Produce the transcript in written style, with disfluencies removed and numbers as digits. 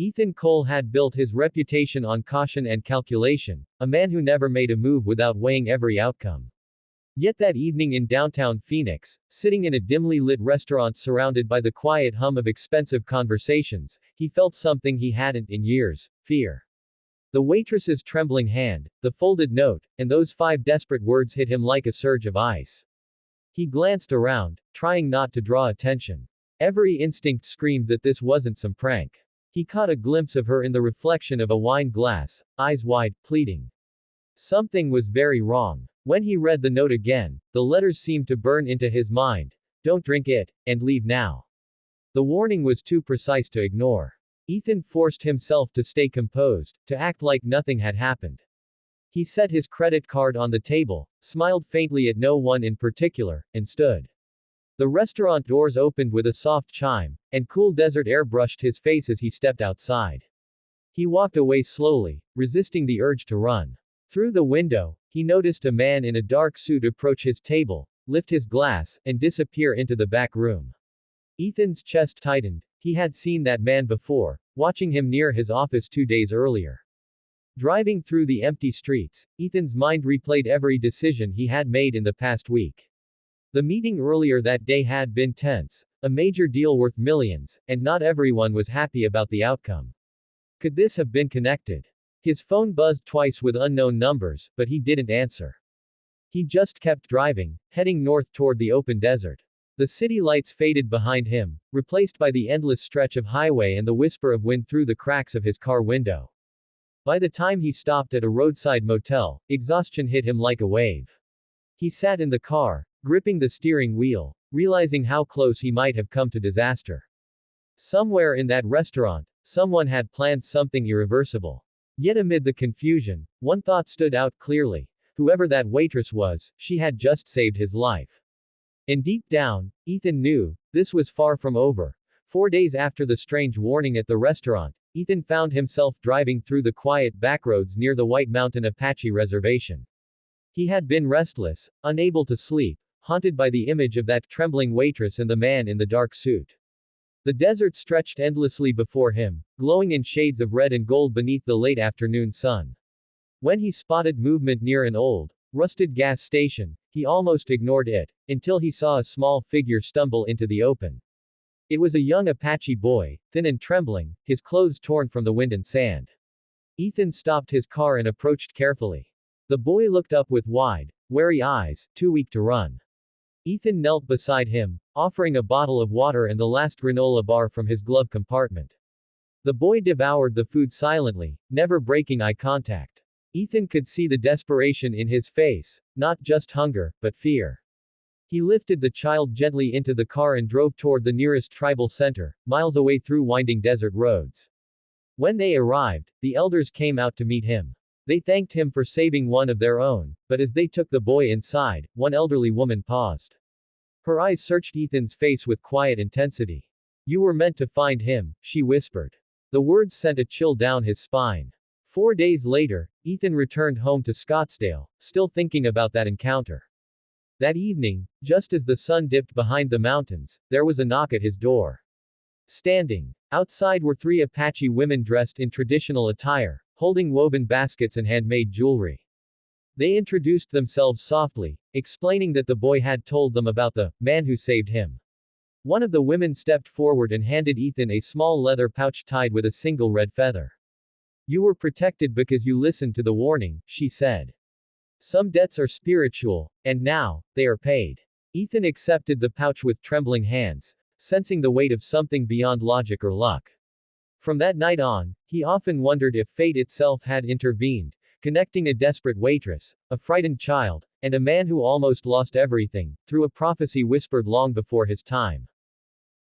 Ethan Cole had built his reputation on caution and calculation, a man who never made a move without weighing every outcome. Yet that evening in downtown Phoenix, sitting in a dimly lit restaurant surrounded by the quiet hum of expensive conversations, he felt something he hadn't in years: fear. The waitress's trembling hand, the folded note, and those 5 desperate words hit him like a surge of ice. He glanced around, trying not to draw attention. Every instinct screamed that this wasn't some prank. He caught a glimpse of her in the reflection of a wine glass, eyes wide, pleading. Something was very wrong. When he read the note again, the letters seemed to burn into his mind. Don't drink it, and leave now. The warning was too precise to ignore. Ethan forced himself to stay composed, to act like nothing had happened. He set his credit card on the table, smiled faintly at no one in particular, and stood. The restaurant doors opened with a soft chime, and cool desert air brushed his face as he stepped outside. He walked away slowly, resisting the urge to run. Through the window, he noticed a man in a dark suit approach his table, lift his glass, and disappear into the back room. Ethan's chest tightened. He had seen that man before, watching him near his office 2 days earlier. Driving through the empty streets, Ethan's mind replayed every decision he had made in the past week. The meeting earlier that day had been tense, a major deal worth millions, and not everyone was happy about the outcome. Could this have been connected? His phone buzzed twice with unknown numbers, but he didn't answer. He just kept driving, heading north toward the open desert. The city lights faded behind him, replaced by the endless stretch of highway and the whisper of wind through the cracks of his car window. By the time he stopped at a roadside motel, exhaustion hit him like a wave. He sat in the car, gripping the steering wheel, realizing how close he might have come to disaster. Somewhere in that restaurant, someone had planned something irreversible. Yet amid the confusion, one thought stood out clearly. Whoever that waitress was, she had just saved his life. And deep down, Ethan knew, this was far from over. 4 days after the strange warning at the restaurant, Ethan found himself driving through the quiet backroads near the White Mountain Apache Reservation. He had been restless, unable to sleep, haunted by the image of that trembling waitress and the man in the dark suit. The desert stretched endlessly before him, glowing in shades of red and gold beneath the late afternoon sun. When he spotted movement near an old, rusted gas station, he almost ignored it, until he saw a small figure stumble into the open. It was a young Apache boy, thin and trembling, his clothes torn from the wind and sand. Ethan stopped his car and approached carefully. The boy looked up with wide, wary eyes, too weak to run. Ethan knelt beside him, offering a bottle of water and the last granola bar from his glove compartment. The boy devoured the food silently, never breaking eye contact. Ethan could see the desperation in his face, not just hunger, but fear. He lifted the child gently into the car and drove toward the nearest tribal center, miles away through winding desert roads. When they arrived, the elders came out to meet him. They thanked him for saving one of their own, but as they took the boy inside, one elderly woman paused. Her eyes searched Ethan's face with quiet intensity. "You were meant to find him," she whispered. The words sent a chill down his spine. 4 days later, Ethan returned home to Scottsdale, still thinking about that encounter. That evening, just as the sun dipped behind the mountains, there was a knock at his door. Standing outside were 3 Apache women dressed in traditional attire, holding woven baskets and handmade jewelry. They introduced themselves softly, explaining that the boy had told them about the man who saved him. One of the women stepped forward and handed Ethan a small leather pouch tied with a single red feather. "You were protected because you listened to the warning," she said. "Some debts are spiritual, and now, they are paid." Ethan accepted the pouch with trembling hands, sensing the weight of something beyond logic or luck. From that night on, he often wondered if fate itself had intervened, connecting a desperate waitress, a frightened child, and a man who almost lost everything, through a prophecy whispered long before his time.